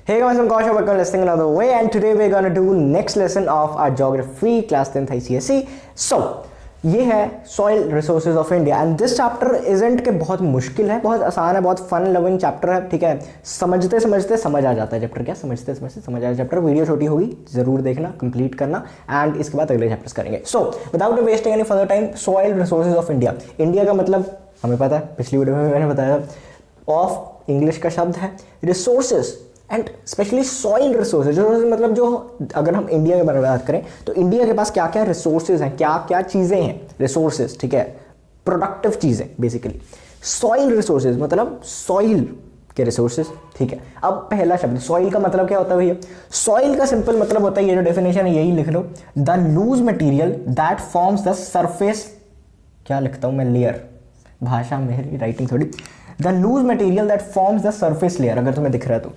Hey guys, I'm Kaushal, welcome to Listening Another Way, and today we're gonna do next lesson of our geography class 10th ICSE. So ये है soil resources of India and this chapter isn't के बहुत मुश्किल है, बहुत आसान है, बहुत फन लविंग चैप्टर है. ठीक है, समझते समझते समझ आ जाता है चैप्टर. क्या समझते समझते समझ आ जाता है चैप्टर. वीडियो छोटी होगी, जरूर देखना, कंप्लीट करना एंड इसके बाद अगले चैप्टर्स करेंगे. So without wasting any further time, soil resources of India. India का मतलब हमें पता है, पिछली वीडियो में मैंने बताया. ऑफ इंग्लिश का शब्द है resources and specially soil resources. मतलब जो अगर हम इंडिया के बारे में बात करें तो इंडिया के पास क्या क्या रिसोर्सेज हैं, क्या क्या चीज़ें हैं. रिसोर्सेज, ठीक है, प्रोडक्टिव चीज़ें बेसिकली. सॉइल रिसोर्सेज मतलब सॉइल के रिसोर्सेज. ठीक है, अब पहला शब्द सॉइल का मतलब क्या होता है भैया. सॉइल का सिंपल मतलब होता है, ये जो डेफिनेशन है यही लिख लो, the loose material that forms the surface. क्या लिखता हूँ मैं, लेयर. भाषा मेरी, राइटिंग थोड़ी. The loose material that forms the surface layer. अगर तुम्हें दिख रहा है तो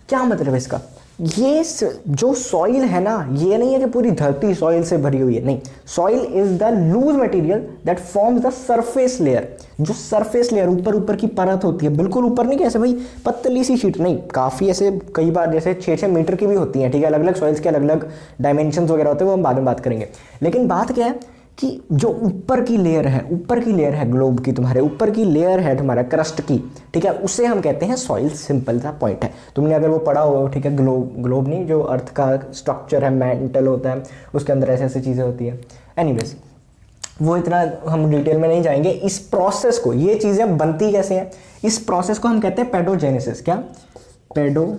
क्या मतलब है इसका. ये जो सॉइल है ना, ये नहीं है कि पूरी धरती सॉइल से भरी हुई है, नहीं. Soil is the loose material that forms the surface layer. जो सरफेस लेयर, ऊपर ऊपर की परत होती है, बिल्कुल ऊपर नहीं, कैसे भाई पतली सी शीट नहीं, काफ़ी ऐसे कई बार जैसे 6-6 मीटर की भी होती हैं. ठीक है, अलग अलग सॉइल्स के अलग अलग डायमेंशंस वगैरह होते हैं, वो हम बाद में बात करेंगे. लेकिन बात क्या है कि जो ऊपर की लेयर है, ऊपर की लेयर है ग्लोब की, तुम्हारे ऊपर की लेयर है तुम्हारा क्रस्ट की, ठीक है, उसे हम कहते हैं सॉइल. सिंपल सा पॉइंट है. तुमने अगर वो पढ़ा हो, ठीक है, ग्लोब नहीं, जो अर्थ का स्ट्रक्चर है, मेंटल होता है, उसके अंदर ऐसे ऐसी चीज़ें होती हैं. एनीवेज, वो इतना हम डिटेल में नहीं जाएंगे. इस प्रोसेस को, ये चीज़ें बनती कैसे हैं, इस प्रोसेस को हम कहते हैं पेडोजेनेसिस. क्या, पेडोजेनेसिस.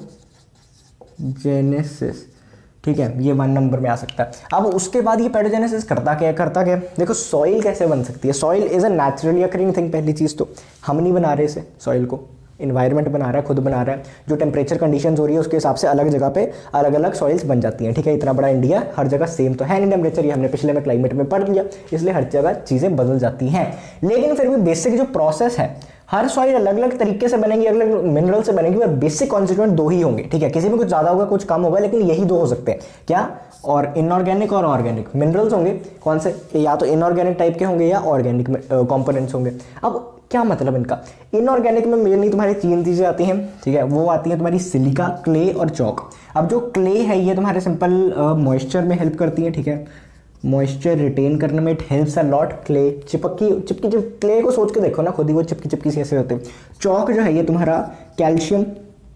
ठीक है, ये 1 नंबर में आ सकता है. अब उसके बाद ये पेडोजेनेसिस करता क्या. देखो सॉइल कैसे बन सकती है. Soil is a naturally occurring thing. पहली चीज़ तो हम नहीं बना रहे इसे, सॉइल को इन्वायरमेंट बना रहा है, खुद बना रहा है. जो टेम्परेचर कंडीशंस हो रही है उसके हिसाब से अलग जगह पे अलग अलग सॉइल्स बन जाती हैं. ठीक है, इतना बड़ा इंडिया, हर जगह सेम तो है नहीं टेम्परेचर, ये हमने पिछले में क्लाइमेट में पढ़ लिया, इसलिए हर जगह चीज़ें बदल जाती हैं. लेकिन फिर भी बेसिक जो प्रोसेस है, हर सॉइल अलग अलग तरीके से बनेगी, अलग अलग मिनरल से बनेगी, और बेसिक कॉन्स्टिट्यूएंट 2 ही होंगे. ठीक है, किसी में कुछ ज़्यादा होगा, कुछ कम होगा, लेकिन यही 2 हो सकते हैं. क्या, और इनऑर्गेनिक और ऑर्गेनिक मिनरल्स होंगे. कौन से, या तो इनऑर्गेनिक टाइप के होंगे या ऑर्गेनिक कंपोनेंट्स होंगे. अब क्या मतलब इनका. इनऑर्गेनिक में मेनली तुम्हारी 3 चीज़ें आती हैं. ठीक है, वो आती हैं तुम्हारी सिलिका, क्ले और चॉक. अब जो क्ले है ये तुम्हारे सिंपल मॉइस्चर में हेल्प करती है. ठीक है, मॉइस्चर रिटेन करने में it helps a lot. Clay चिपकी क्ले को सोच के देखो ना खुद ही, वो चिपकी सी ऐसे होते हैं. चॉक जो है ये तुम्हारा कैल्शियम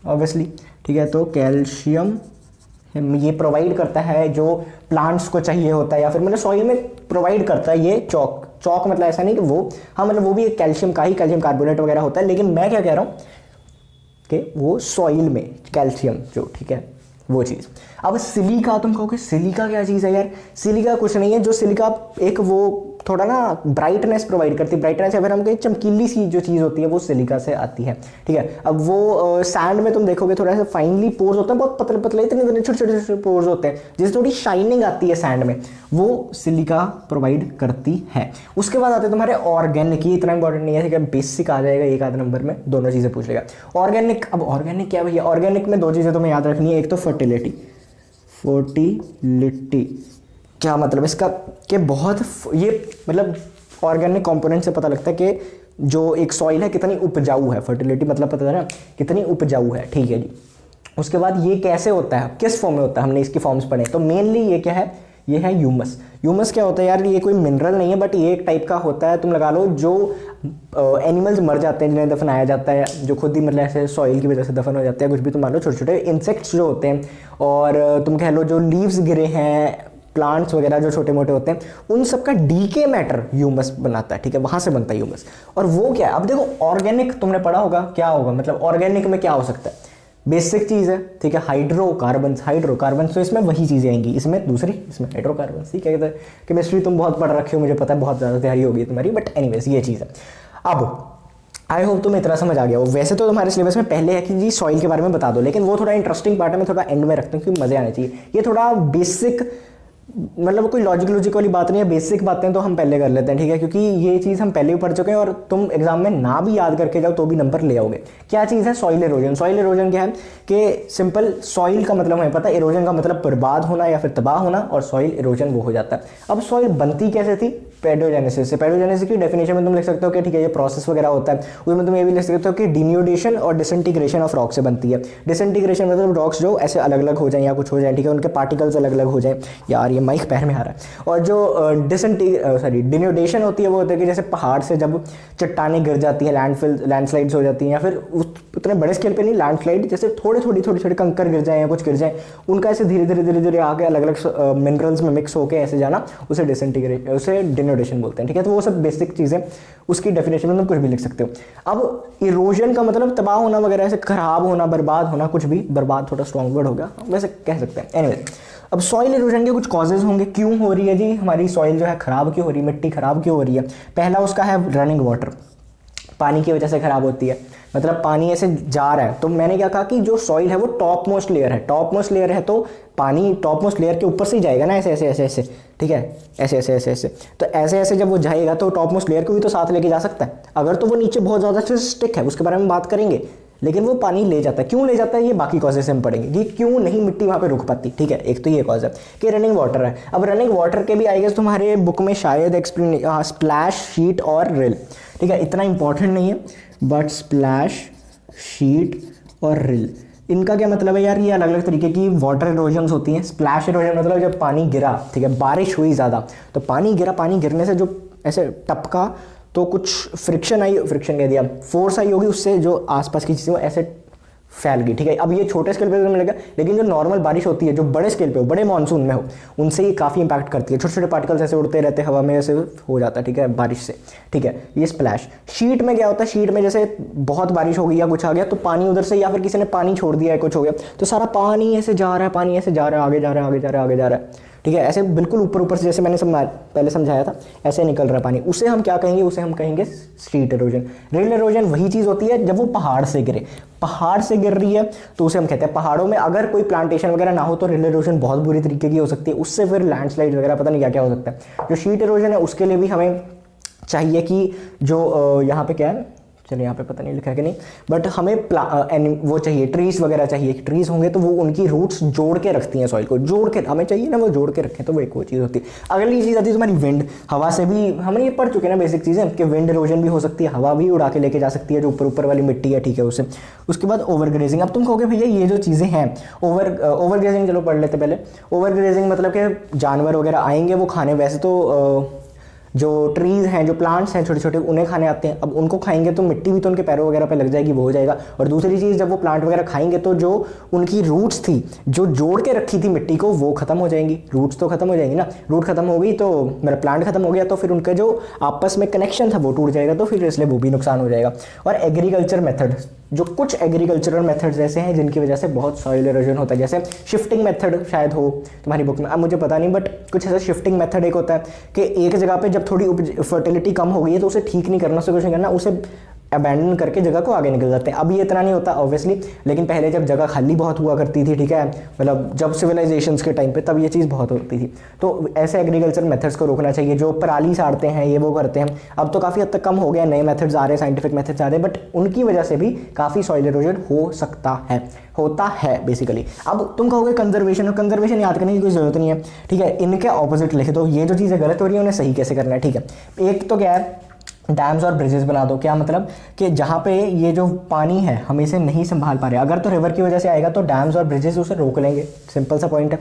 ऑब्वियसली. ठीक है, तो कैल्शियम ये प्रोवाइड करता है जो प्लांट्स को चाहिए होता है, या फिर मतलब सॉइल में प्रोवाइड करता है ये चॉक. चॉक मतलब ऐसा नहीं कि वो, हाँ मतलब वो भी एक कैल्शियम का ही, कैल्शियम कार्बोनेट वगैरह होता है. लेकिन मैं क्या कह रहा हूँ कि वो सॉइल में कैल्शियम जो, ठीक है, वो चीज़. अब सिलिका, तुम कहोगे सिलिका क्या चीज़ है यार. सिलिका कुछ नहीं है, जो सिलिका एक वो थोड़ा ना ब्राइटनेस प्रोवाइड करती है. ब्राइटनेस या फिर हम कहें चमकीली सी जो चीज़ होती है, वो सिलिका से आती है. ठीक है, अब वो सैंड में तुम देखोगे थोड़ा सा फाइनली पोर्स होते हैं, बहुत पतले पतले, इतने छोटे छोटे पोर्स होते हैं, जिससे थोड़ी शाइनिंग आती है सैंड में, वो सिलिका प्रोवाइड करती है. उसके बाद आते हैं तुम्हारे ऑर्गेनिक. ये इतना इंपॉर्टेंट नहीं है, ठीक है, बेसिक आ जाएगा 1 आध नंबर में, दोनों चीज़ें पूछ लेगा. ऑर्गेनिक, अब ऑर्गेनिक क्या भैया. ऑर्गेनिक में 2 चीज़ें तुम्हें याद रखनी है. एक तो फर्टिलिटी. क्या मतलब इसका, कि बहुत ये मतलब ऑर्गेनिक कंपोनेंट से पता लगता है कि जो एक सॉइल है कितनी उपजाऊ है. फर्टिलिटी मतलब पता है ना, कितनी उपजाऊ है. ठीक है जी. उसके बाद ये कैसे होता है, किस फॉर्म में होता है, हमने इसकी फॉर्म्स पढ़े. तो मेनली ये क्या है, ये है ह्यूमस. ह्यूमस क्या होता है यार, ये कोई मिनरल नहीं है, बट ये एक टाइप का होता है. तुम लगा लो जो एनिमल्स मर जाते हैं, जिन्हें दफनाया जाता है, जो खुद ही मतलब ऐसे सॉइल की वजह से दफन हो जाते हैं, कुछ भी तुम मान लो, छोटे छोटे इंसेक्ट्स जो होते हैं, और तुम कह लो जो लीव्स गिरे हैं, प्लांट्स वगैरह जो छोटे मोटे होते हैं, उन सब का डीके मैटर ह्यूमस बनाता है. ठीक है, वहां से बनता है ह्यूमस. और वो क्या है, अब देखो ऑर्गेनिक तुमने पढ़ा होगा, क्या होगा मतलब ऑर्गेनिक में क्या हो सकता है. बेसिक चीज़ है, ठीक है, हाइड्रोकार्बन. तो इसमें वही चीज़ें आएंगी, इसमें दूसरी, इसमें हाइड्रोकार्बन. ठीक है, केमिस्ट्री तुम बहुत पढ़ रखे हो, मुझे पता है, बहुत ज़्यादा तैयारी होगी तुम्हारी, बट एनीवेज ये चीज़ है. अब आई होप तुम्हें इतना समझ आ गया हो. वैसे तो तुम्हारे सिलेबस में पहले है कि जी सॉइल के बारे में बता दो, लेकिन वो थोड़ा इंटरेस्टिंग पार्ट है, मैं थोड़ा एंड में रखता हूँ क्योंकि मज़े आने चाहिए. ये थोड़ा बेसिक, मतलब कोई लॉजिक वाली बात नहीं है, बेसिक बातें तो हम पहले कर लेते हैं. ठीक है, क्योंकि ये चीज़ हम पहले भी पढ़ चुके हैं, और तुम एग्जाम में ना भी याद करके जाओ तो भी नंबर ले आओगे. क्या चीज़ है, सॉइल इरोजन. सॉइल इरोजन क्या है कि सिंपल सॉइल का मतलब हमें पता है, इरोजन का मतलब बर्बाद होना या फिर तबाह होना, और सॉइल इरोजन वो हो जाता है. अब सॉइल बनती कैसे थी, पेडोजेनेसिस से। पेडोजेनेसिस की डेफिनेशन में तुम लिख सकते हो कि ठीक है ये प्रोसेस वगैरह होता है, उसमें तुम ये भी लिख सकते हो कि डिन्यूडेशन और डिसइंटीग्रेशन ऑफ रॉक से बनती है। डिसइंटीग्रेशन मतलब रॉक्स जो ऐसे अलग अलग हो जाए या कुछ हो जाए, ठीक है, उनके पार्टिकल्स अलग अलग हो जाए। यार ये माइक पैर में आ रहा है। और जो डिन्यूडेशन होती है वो होता है कि जैसे पहाड़ से जब चट्टानें गिर जाती है, लैंडस्लाइड्स हो जाती हैं, या फिर उतने बड़े स्केल पे नहीं, लैंडस्लाइड जैसे थोड़ी छोटे कंकर गिर जाए या कुछ गिर जाए, उनका ऐसे धीरे धीरे आगे अलग अलग मिनरल्स में मिक्स होकर ऐसे जाना, उसे डिसइंटीग्रेशन, उसे डिन्यूडेशन बोलते हैं, ठीक है। तो वो सब बेसिक चीज़ें, उसकी डेफिनेशन में तुम कुछ भी लिख सकते हो। अब इरोजन का मतलब तबाह होना वगैरह, ऐसे खराब होना, बर्बाद होना, कुछ भी, बर्बाद थोड़ा स्ट्रॉन्ग वर्ड होगा, वैसे कह सकते हैं। एनीवे, अब सॉइल इरोजन के कुछ कॉजेज होंगे, क्यों हो रही है जी हमारी सॉइल जो है खराब क्यों हो रही है, मिट्टी खराब क्यों हो रही है। पहला उसका है रनिंग वाटर, पानी की वजह से खराब होती है। मतलब पानी ऐसे जा रहा है, तो मैंने क्या कहा कि जो सॉइल है वो टॉप मोस्ट लेयर है, टॉप मोस्ट लेयर है तो पानी टॉप मोस्ट लेयर के ऊपर से ही जाएगा ना, ऐसे ऐसे ऐसे ऐसे, ठीक है, ऐसे ऐसे ऐसे ऐसे। तो ऐसे ऐसे जब वो जाएगा तो टॉप मोस्ट लेयर को भी तो साथ लेके जा सकता है। अगर तो वो नीचे बहुत ज़्यादा स्टिक है, उसके बारे में बात करेंगे, लेकिन वो पानी ले जाता है। क्यों ले जाता है ये बाकी कॉजेस से हम पढ़ेंगे कि क्यों नहीं मिट्टी वहाँ पे रुक पाती, ठीक है। एक तो ये कॉज है कि रनिंग वाटर है। अब रनिंग वाटर के भी आई गेस तुम्हारे बुक में शायद एक्सप्लेन स्प्लैश, शीट और रिल, ठीक है, इतना इंपॉर्टेंट नहीं है, बट स्प्लैश, शीट और रिल, इनका क्या मतलब है यार, ये अलग अलग तरीके की वाटर इरोजन्स होती हैं। स्प्लैश इरोजन मतलब जब पानी गिरा, ठीक है, बारिश हुई ज़्यादा, तो पानी गिरा, पानी गिरने से जो ऐसे टपका तो कुछ फ्रिक्शन आई, फ्रिक्शन कह दिया, फोर्स आई होगी, उससे जो आसपास की चीज़ें वो ऐसे फैल गई, ठीक है। अब ये छोटे स्केल पे तो मिलेगा, लेकिन जो नॉर्मल बारिश होती है, जो बड़े स्केल पे हो, बड़े मानसून में हो, उनसे ये काफ़ी इंपैक्ट करती है। छोटे छोटे पार्टिकल्स ऐसे उड़ते रहते हैं हवा में, ऐसे हो जाता है, ठीक है, बारिश से, ठीक है। ये स्प्लैश। शीट में क्या होता है, शीट में जैसे बहुत बारिश हो गई या कुछ आ गया, तो पानी उधर से, या फिर किसी ने पानी छोड़ दिया है, कुछ हो गया, तो सारा पानी ऐसे जा रहा है, पानी ऐसे जा रहा है, आगे जा रहा है, आगे जा रहा है, आगे जा रहा है, ठीक है, ऐसे बिल्कुल ऊपर ऊपर से, जैसे मैंने पहले समझाया था, ऐसे निकल रहा है पानी। उसे हम क्या कहेंगे, उसे हम कहेंगे शीट इरोजन। रिल इरोजन वही चीज़ होती है जब वो पहाड़ से गिरे, पहाड़ से गिर रही है तो उसे हम कहते हैं, पहाड़ों में अगर कोई प्लांटेशन वगैरह ना हो तो रिल इरोजन बहुत बुरी तरीके की हो सकती है, उससे फिर लैंडस्लाइड वगैरह पता नहीं क्या क्या हो सकता है। जो शीट इरोजन है उसके लिए भी हमें चाहिए कि जो यहाँ पे क्या है, चलिए यहाँ पे पता नहीं लिखा है कि नहीं, बट हमें वो चाहिए, ट्रीज वगैरह चाहिए। ट्रीज होंगे तो वो उनकी रूट्स जोड़ के रखती हैं सॉइल को, जोड़ के हमें चाहिए ना, वो जोड़ के रखें, तो वो एक वो चीज़ होती है। अगली चीज़ आती है तुम्हारी विंड, हवा से भी हमने ये पढ़ चुके हैं ना बेसिक चीज़ें कि विंड इरोजन भी हो सकती है, हवा भी उड़ा के लेके जा सकती है जो ऊपर ऊपर वाली मिट्टी है, ठीक है, उसे। उसके बाद ओवरग्रेजिंग। अब तुम कहोगे भैया ये जो चीज़ें हैं, ओवरग्रेजिंग चलो पढ़ लेते पहले। ओवरग्रेजिंग मतलब कि जानवर वगैरह आएंगे वो खाने, वैसे तो जो ट्रीज हैं, जो प्लांट्स हैं छोटे छोटे, उन्हें खाने आते हैं। अब उनको खाएंगे तो मिट्टी भी तो उनके पैरों वगैरह पे लग जाएगी, वो हो जाएगा। और दूसरी चीज़, जब वो प्लांट वगैरह खाएंगे तो जो उनकी रूट्स थी, जो जोड़ के रखी थी मिट्टी को, वो खत्म हो जाएंगी। रूट्स तो खत्म हो जाएंगी ना, रूट खत्म हो गई तो मेरा प्लांट खत्म हो गया, तो फिर उनका जो आपस में कनेक्शन था वो टूट जाएगा, तो फिर इसलिए वो भी नुकसान हो जाएगा। और एग्रीकल्चर मेथड, जो कुछ एग्रीकल्चरल मेथड्स ऐसे हैं जिनकी वजह से बहुत सॉइल इरोजन होता है, जैसे शिफ्टिंग मेथड शायद हो तुम्हारी बुक में, अब मुझे पता नहीं, बट कुछ ऐसा शिफ्टिंग मेथड एक होता है कि एक जगह पे जब थोड़ी फर्टिलिटी कम हो गई है तो उसे ठीक नहीं करना, उसे कुछ नहीं करना, उसे अबैंडन करके जगह को आगे निकल जाते हैं। अब ये इतना नहीं होता ऑब्वियसली, लेकिन पहले जब जगह खाली बहुत हुआ करती थी, ठीक है, मतलब जब सिविलाइजेशंस के टाइम पे, तब ये चीज़ बहुत होती थी। तो ऐसे एग्रीकल्चर मेथड्स को रोकना चाहिए, जो पराली साड़ते हैं, ये वो करते हैं। अब तो काफ़ी हद तक कम हो गया, नए मेथड्स आ रहे हैं, साइंटिफिक मेथड्स आ रहे हैं, बट उनकी वजह से भी काफ़ी सॉइल इरोजन हो सकता है, होता है बेसिकली। अब तुम कहोगे कंजर्वेशन, और कंजर्वेशन याद करने की कोई जरूरत नहीं है, ठीक है, इनके ऑपोजिट लिख दो। ये जो चीज़ें गलत हो रही है उन्हें सही कैसे करना है, ठीक है। एक तो क्या है, डैम्स और ब्रिजेस बना दो। क्या मतलब कि जहाँ पे ये जो पानी है हम इसे नहीं संभाल पा रहे, अगर तो रिवर की वजह से आएगा तो डैम्स और ब्रिजेस उसे रोक लेंगे, सिंपल सा पॉइंट है,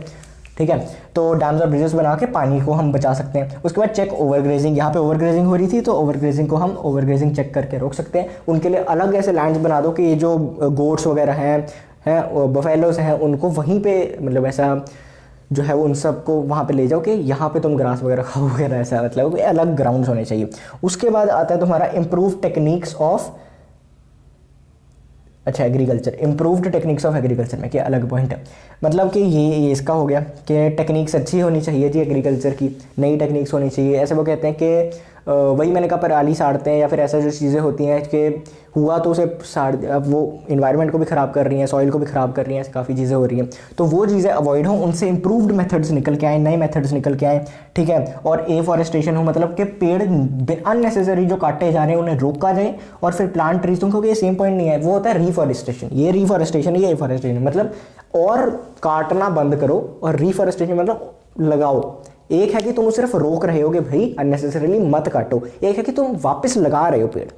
ठीक है। तो डैम्स और ब्रिजेस बना के पानी को हम बचा सकते हैं। उसके बाद चेक ओवरग्रेजिंग, यहाँ पे ओवरग्रेजिंग हो रही थी तो ओवरग्रेजिंग को हम ओवरग्रेजिंग चेक करके रोक सकते हैं। उनके लिए अलग ऐसे लैंड्स बना दो कि ये जो गोट्स वगैरह हैं बफेलोस हैं, उनको वहीं पे मतलब ऐसा जो है वो उन सबको वहाँ पे ले जाओ कि यहाँ पे तुम ग्रास वगैरह खाओ वगैरह, ऐसा मतलब अलग ग्राउंड्स होने चाहिए। उसके बाद आता है तुम्हारा इम्प्रूव टेक्निक्स ऑफ, अच्छा agriculture, improved techniques of agriculture में क्या अलग पॉइंट है, मतलब कि ये इसका हो गया कि टेक्निक्स अच्छी होनी चाहिए जी, एग्रीकल्चर की नई टेक्निक्स होनी चाहिए। ऐसे वो कहते हैं कि वही मैंने कहा पराली साड़ते हैं या फिर ऐसा जो चीज़ें होती हैं कि हुआ तो उसे साड़, अब वो इन्वायरमेंट को भी ख़राब कर रही हैं, सॉइल को भी ख़राब कर रही हैं, ऐसी काफ़ी चीज़ें हो रही हैं। तो वो चीज़ें अवॉइड हों, उनसे इंप्रूव्ड मेथड्स निकल के आए, नए मेथड्स निकल के आए, ठीक है। और एफॉरेस्टेशन हो, मतलब कि पेड़ अननेसेसरी जो काटे जा रहे हैं उन्हें रोका जाए, और फिर प्लांट ट्रीज, तुमको ये सेम पॉइंट नहीं है, वो होता है रिफॉरेस्टेशन। ये रिफॉरेस्टेशन, ये एफॉरेस्टेशन, मतलब और काटना बंद करो, और रिफॉरेस्टेशन मतलब लगाओ, एक है कि तुम सिर्फ रोक रहे हो कि भाई अननेसेसरीली मत काटो, एक है कि तुम वापस लगा रहे हो पेड़।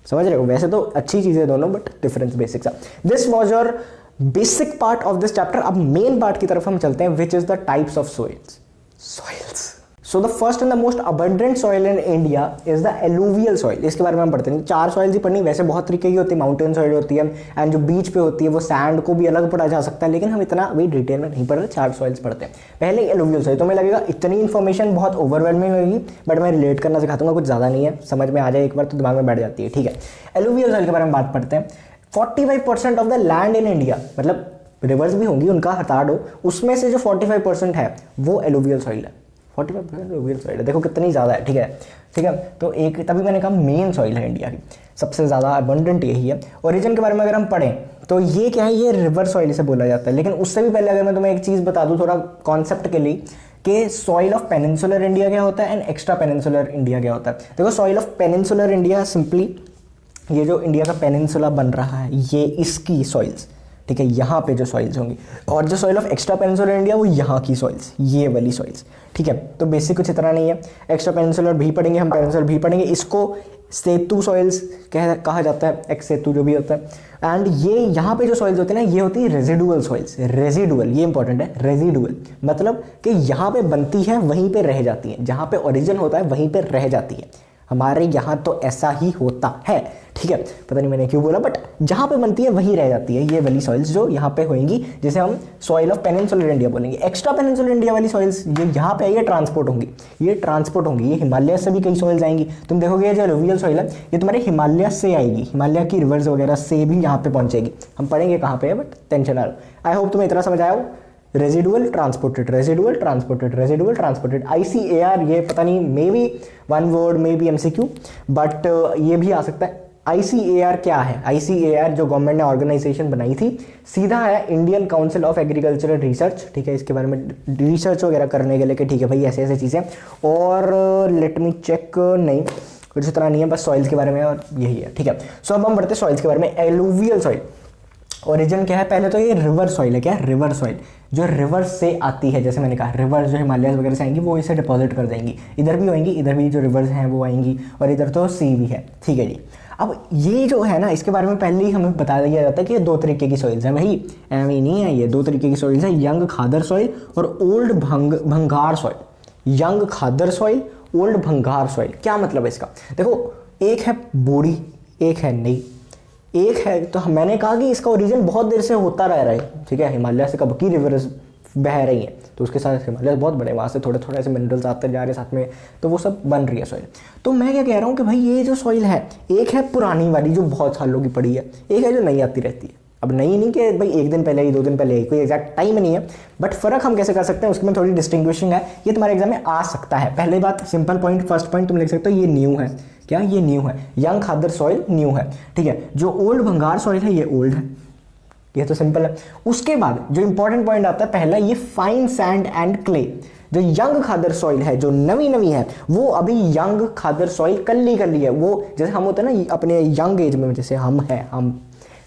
समझ रहे हो? वैसे तो अच्छी चीजें दोनों, बट डिफरेंस बेसिक सा। This was your basic part of this chapter. अब मेन पार्ट की तरफ हम चलते हैं, which is the types of soils. So the first and the most abundant soil in India is the alluvial soil। इसके बारे में हम पढ़ते हैं। 4 सॉइल्स ही पढ़नी, वैसे बहुत तरीके की होती है, माउंटेन सॉइल होती है एंड जो बीच पे होती है वो सैंड को भी अलग पढ़ा जा सकता है, लेकिन हम इतना अभी डिटेल में नहीं पढ़ रहे, 4 सॉइल्स पढ़ते हैं। पहले एलुवियल सॉइल, तो मैं लगेगा इतनी इन्फॉर्मेशन बहुत ओवरवेलमिंग होगी, बट मैं रिलेट करना सिखा दूंगा, कुछ ज़्यादा नहीं है, समझ में आ जाए एक बार तो दिमाग में बैठ जाती है, ठीक है। एलुवियल सॉइल के बारे में बात पढ़ते हैं। 45% of the land in India, मतलब रिवर्स भी होंगी उनका हटा दो, उसमें से जो 45% है वो एलुवियल सॉइल है। 45% एलुवियल सॉइल है, देखो कितनी ज़्यादा है, ठीक है, ठीक है। तो एक तभी मैंने कहा मेन सॉइल है इंडिया की, सबसे ज़्यादा अबंडेंट यही है। ओरिजिन के बारे में अगर हम पढ़ें तो ये क्या है, ये रिवर सॉइल से बोला जाता है। लेकिन उससे भी पहले अगर मैं तुम्हें एक चीज़ बता दूँ थोड़ा कॉन्सेप्ट के लिए, कि सॉइल ऑफ पेनिनसुलर इंडिया क्या होता है एंड एक्स्ट्रा पेनिनसुलर इंडिया क्या होता है। देखो soil of peninsular India simply ये जो इंडिया का पेनिनसुला बन रहा है ये इसकी सॉइल्स, ठीक है, यहाँ पे जो सॉइल्स होंगी, और जो soil of extra peninsular India वो यहाँ की सॉइल्स, ये वाली सॉइल्स, ठीक है। तो बेसिक कुछ इतना नहीं है, एक्स्ट्रा पेनिनसुलर भी पढ़ेंगे हम, पेनिनसुलर भी पढ़ेंगे। इसको सेतु सॉइल्स कहा जाता है, एक्स सेतु जो भी होता है। एंड ये यहाँ पे जो सॉइल्स होती है ना, ये होती है रेजिडुअल सॉइल्स। रेजिडुअल, ये इंपॉर्टेंट है, रेजिडुअल मतलब कि यहाँ पे बनती है वहीं पे रह जाती है, जहाँ पे ओरिजिन होता है वहीं पे रह जाती है। हमारे यहाँ तो ऐसा ही होता है, ठीक है, पता नहीं मैंने क्यों बोला, बट जहाँ पे बनती है वहीं रह जाती है ये वाली सॉइल्स जो यहाँ पे होंगी, जिसे हम सॉइल ऑफ पेनिनसुलर इंडिया बोलेंगे। एक्स्ट्रा पेनिनसुलर इंडिया वाली सॉइल्स ये यहाँ पे ये ट्रांसपोर्ट होंगी, ये हिमालय से भी कई सॉइल्स आएंगी। तुम देखोगे ये जो एलुवियल सॉइल है ये तुम्हारे हिमालय से आएगी, हिमालय की रिवर्स वगैरह से भी यहाँ पे पहुँचेगी। हम पढ़ेंगे कहाँ पे है, बट टेंशन ना लो। आई होप तुम्हें इतना समझ आया हो। Residual transported, residual transported, residual transported, ICAR, ये पता नहीं may be 1 word may be MCQ, but ये भी आ सकता है। ICAR क्या है? ICAR जो गवर्नमेंट ने ऑर्गेनाइजेशन बनाई थी, सीधा है Indian council of agricultural research, ठीक है, इसके बारे में रिसर्च वगैरह करने के लिए कि ठीक है भाई ऐसे ऐसे चीज़ें। और लेट मी चेक, नहीं कुछ इतना नहीं है, बस सॉइल्स के बारे में और यही है, ठीक है। सो अब हम बढ़ते हैं सॉइल्स के बारे में। एलुवियल सॉइल ओरिजिन क्या है? पहले तो ये रिवर सॉइल है। क्या है? रिवर सॉइल, जो रिवर से आती है। जैसे मैंने कहा रिवर जो हिमालय वगैरह से आएंगी वो इसे डिपॉजिट कर देंगी, इधर भी होंगी, इधर भी जो रिवर्स हैं वो आएंगी, और इधर तो सी भी है, ठीक है जी। अब ये जो है ना, इसके बारे में पहले ही हमें बता दिया जाता है कि ये 2 तरीके की सॉइल्स हैं भाई, एवं नहीं है, ये 2 तरीके की सॉइल्स हैं, यंग खादर सॉइल और ओल्ड भंगार सॉइल। यंग खादर सॉइल, ओल्ड भंगार सॉइल, क्या मतलब है इसका? देखो, एक है बोड़ी, एक है नई, एक है तो मैंने कहा कि इसका ओरिजिन बहुत देर से होता रह रहा है, ठीक है, हिमालय से कब की रिवर्स बह रही हैं, तो उसके साथ हिमालय बहुत बड़े, वहाँ से थोड़े थोड़े ऐसे मिनरल्स आते जा रहे हैं साथ में, तो वो सब बन रही है सॉइल। तो मैं क्या कह रहा हूँ कि भाई ये जो सॉइल है, एक है पुरानी वाली जो बहुत सालों की पड़ी है, एक है जो नई आती रहती है। अब नई नहीं कि भाई 1 दिन पहले ही 2 दिन पहले ही, कोई एग्जैक्ट टाइम नहीं है, बट फर्क हम कैसे कर सकते हैं उसमें थोड़ी डिस्टिंग्विशिंग है, ये तुम्हारे एग्जाम में आ सकता है। पहले बात, सिंपल पॉइंट, फर्स्ट पॉइंट तुम लिख सकते हो, ये न्यू है। क्या? ये न्यू है, यंग खादर सॉइल न्यू है, ठीक है। जो ओल्ड भंगार सॉइल है ये ओल्ड है, ये तो सिंपल है। उसके बाद जो इंपॉर्टेंट पॉइंट आता है पहला, ये फाइन सैंड एंड क्ले। जो यंग खादर सॉइल है, जो नवी है, वो अभी यंग खादर सॉइल कल्ली है, वो जैसे हम होते हैं ना अपने यंग एज में, जैसे हम हैं, हम,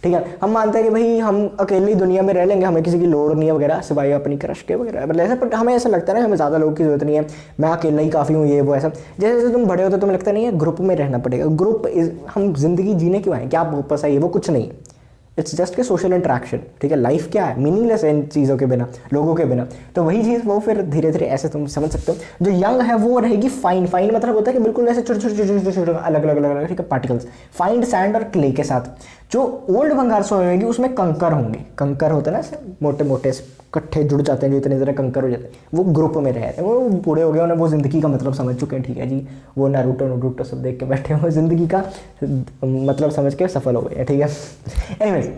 ठीक है, हम मानते हैं कि भाई हम अकेली दुनिया में रह लेंगे, हमें किसी की लोड़ नहीं है वगैरह, सिवाय अपनी क्रश के वगैरह, मतलब ऐसा, बट हमें ऐसा लगता है ना हमें ज़्यादा लोगों की जरूरत नहीं है, मैं अकेला ही काफ़ी हूँ, ये वो ऐसा। जैसे जैसे तुम बड़े होते हो तुम्हें लगता नहीं है ग्रुप में रहना पड़ेगा, ग्रुप हम जिंदगी जीने क्यों आए, क्या पर्पस है, ये वो कुछ नहीं है, इट्स जस्ट के सोशल इंटरेक्शन, ठीक है। लाइफ क्या है? मीनिंगलेस है इन चीज़ों के बिना, लोगों के बिना। तो वही चीज़ वो फिर धीरे धीरे ऐसे तुम समझ सकते हो। जो यंग है वो रहेगी फाइन, फाइन मतलब होता है कि बिल्कुल ऐसे छोटे छोटे अलग अलग, ठीक है, पार्टिकल्स, फाइन सैंड और क्ले के साथ। जो ओल्ड भंगार सॉइल होगी उसमें कंकर होंगे, कंकर होते हैं ना मोटे मोटे इकट्ठे जुड़ जाते हैं, जो इतने ज़रा कंकर हो जाते हैं, वो ग्रुप में रहते हैं, वो बूढ़े हो गए, उन्हें वो ज़िंदगी का मतलब समझ चुके हैं, ठीक है जी, वो नारुतो सब देख के बैठे हुए, ज़िंदगी का मतलब समझ के सफल हो गए, ठीक है। एनीवेज,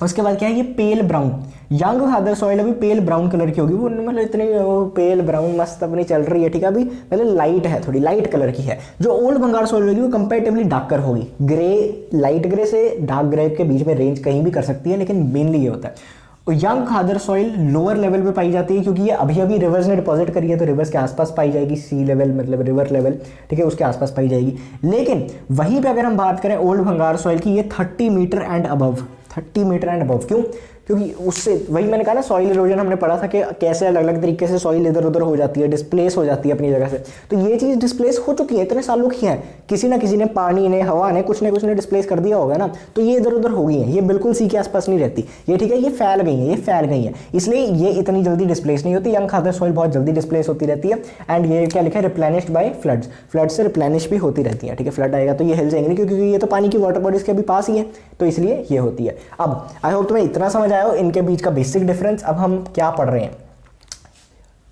उसके बाद क्या है, ये पेल ब्राउन, यंग खादर सॉइल अभी पेल ब्राउन कलर की होगी, वो मतलब इतनी पेल ब्राउन मस्त अपनी चल रही है, ठीक है, अभी मतलब लाइट है, थोड़ी लाइट कलर की है। जो ओल्ड भंगार सॉइल होगी वो कंपैरेटिवली डार्कर होगी, ग्रे, लाइट ग्रे से डार्क ग्रे के बीच में रेंज कहीं भी कर सकती है, लेकिन मेनली ये होता है। यंग खादर सॉइल लोअर लेवल पे पाई जाती है, क्योंकि ये अभी अभी रिवर्स ने डिपॉजिट करी है, तो रिवर्स के आसपास पाई जाएगी, सी लेवल मतलब रिवर लेवल, ठीक है, उसके आसपास पाई जाएगी। लेकिन वहीं पे अगर हम बात करें ओल्ड भंगार सॉइल की, ये 30 meter and above, 30 meter and above. क्यों? क्योंकि उससे वही मैंने कहा ना, सॉइल इरोजन हमने पढ़ा था कि कैसे अलग अलग तरीके से सॉइल इधर उधर हो जाती है, डिस्प्लेस हो जाती है अपनी जगह से। तो ये चीज़ डिस्प्लेस हो चुकी है, इतने सालों की है, किसी ना किसी ने, पानी ने, हवा ने, कुछ ने डिस्प्लेस कर दिया होगा ना, तो ये इधर उधर हो गई है, ये बिल्कुल सी के आसपास नहीं रहती ये, ठीक है, ये फैल गई है, ये फैल गई है, इसलिए ये इतनी जल्दी डिस्प्लेस नहीं होती। यंग खादर सॉइल बहुत जल्दी डिस्प्लेस होती रहती है। एंड ये क्या लिखा है, रिप्लेनिश्ड बाय फ्लड्स, फ्लड से रिप्लेनिश भी होती रहती है, ठीक है। फ्लड आएगा तो ये हिल जाएंगे क्योंकि ये तो पानी की वाटर बॉडीज के भी पास ही है, तो इसलिए ये होती है। अब आई होप तुम्हें इतना समझ आया हो इनके बीच का बेसिक डिफरेंस। अब हम क्या पढ़ रहे हैं,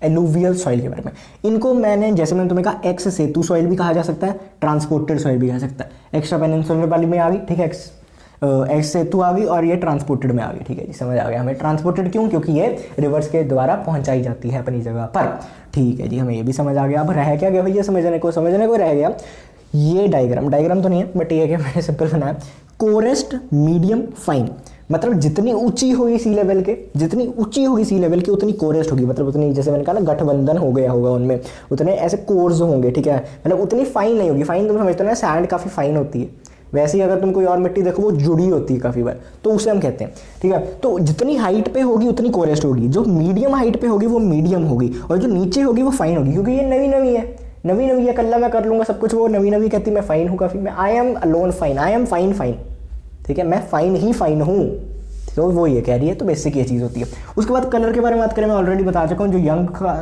एलुवियल सॉइल के बारे में। इनको मैंने, जैसे मैंने तुम्हें कहा, एक्स सेतु सॉइल भी कहा जा सकता है, ट्रांसपोर्टेड सॉइल भी कहा सकता है। एक्स्ट्रा पेनिनसुलर वाली में आ गई, ठीक है, एक्स सेतु आ गई, और ये ट्रांसपोर्टेड में आ गई, ठीक है जी, समझ आ गया हमें। ट्रांसपोर्टेड क्यों, क्योंकि ये रिवर्स के द्वारा पहुंचाई जाती है अपनी जगह पर, ठीक है जी, हमें ये भी समझ आ गया। अब रह क्या गया भैया, समझने को रह गया ये डायग्राम तो नहीं है, बट ये क्या मैंने सिंपल बनाया, कोरेस्ट, मीडियम, फाइन। मतलब जितनी ऊंची होगी सी लेवल के, जितनी ऊंची होगी सी लेवल की, उतनी कोरेस्ट होगी, मतलब उतनी, जैसे मैंने कहा ना, गठबंधन हो गया होगा उनमें, उतने ऐसे कोर्स होंगे, ठीक है, मतलब उतनी फाइन नहीं होगी। फाइन तुम समझते हो ना, सैंड काफ़ी फाइन होती है, वैसे ही अगर तुम कोई और मिट्टी देखो वो जुड़ी होती है काफ़ी बार, तो उसे हम कहते हैं, ठीक है। तो जितनी हाइट पे होगी उतनी कोरेस्ट होगी, जो मीडियम हाइट पे होगी वो मीडियम होगी, और जो नीचे होगी वो फाइन होगी, क्योंकि ये नवी नवी है, कल्ला मैं कर लूँगा सब कुछ, वो नवी कहती मैं फाइन हूँ काफ़ी, मैं I am alone fine, I am fine, ठीक है, मैं फाइन ही फाइन हूँ, तो वो ये कह रही है। तो बेसिक ये चीज़ होती है। उसके बाद कलर के बारे में बात करें, मैं ऑलरेडी बता चुका हूँ, जो यंग का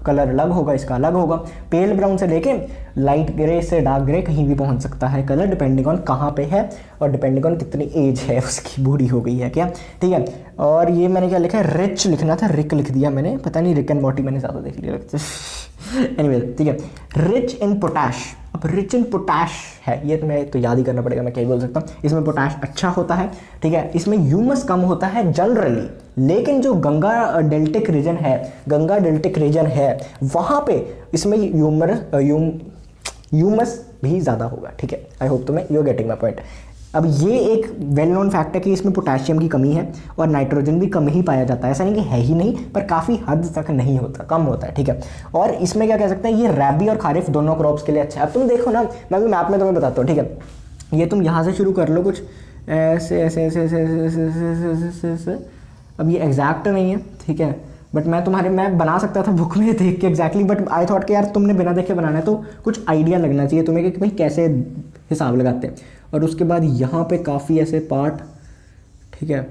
कलर अलग होगा, इसका अलग होगा। पेल ब्राउन से लेके लाइट ग्रे से डार्क ग्रे कहीं भी पहुंच सकता है कलर, डिपेंडिंग ऑन कहाँ पे है और डिपेंडिंग ऑन कितनी एज है उसकी, बूढ़ी हो गई है क्या, ठीक है। और ये मैंने क्या लिखा है, रिच लिखना था, रिक लिख दिया मैंने, पता नहीं, रिक एंड मॉर्टी मैंने ज़्यादा देख लिया लगता है। एनीवे, ठीक है, रिच इन पोटैश। अब रिच इन पोटैश है, ये तुम्हें तो याद ही करना पड़ेगा, मैं क्या बोल सकता हूँ। इसमें पोटैश अच्छा होता है, ठीक है, इसमें ह्यूमस कम होता है जनरली, लेकिन जो गंगा डेल्टिक रीजन है वहाँ पे इसमें ह्यूमस भी ज़्यादा होगा, ठीक है। आई होप तुम्हें you are getting my point. अब ये एक वेल नोन फैक्ट है कि इसमें पोटेशियम की कमी है और नाइट्रोजन भी कम ही पाया जाता है, ऐसा नहीं कि है ही नहीं, पर काफ़ी हद तक नहीं होता, कम होता है, ठीक है। और इसमें क्या कह सकते हैं, ये रैबी और खारिफ दोनों क्रॉप्स के लिए अच्छा है। अब तुम देखो ना, मैं भी मैप में तुम्हें बताता हूँ, ठीक है, ये तुम यहाँ से शुरू कर लो कुछ ऐसे ऐसे ऐसे ऐसे ऐसे ऐसे। अब ये एग्जैक्ट नहीं है, ठीक है, बट मैं बना सकता था बुक में देख के एग्जैक्टली, बट आई थॉट कि यार तुमने बिना देखे बनाना है तो कुछ आइडिया लगना चाहिए तुम्हें कि भाई कैसे हिसाब लगाते हैं। और उसके बाद यहाँ पे काफ़ी ऐसे पार्ट, ठीक है,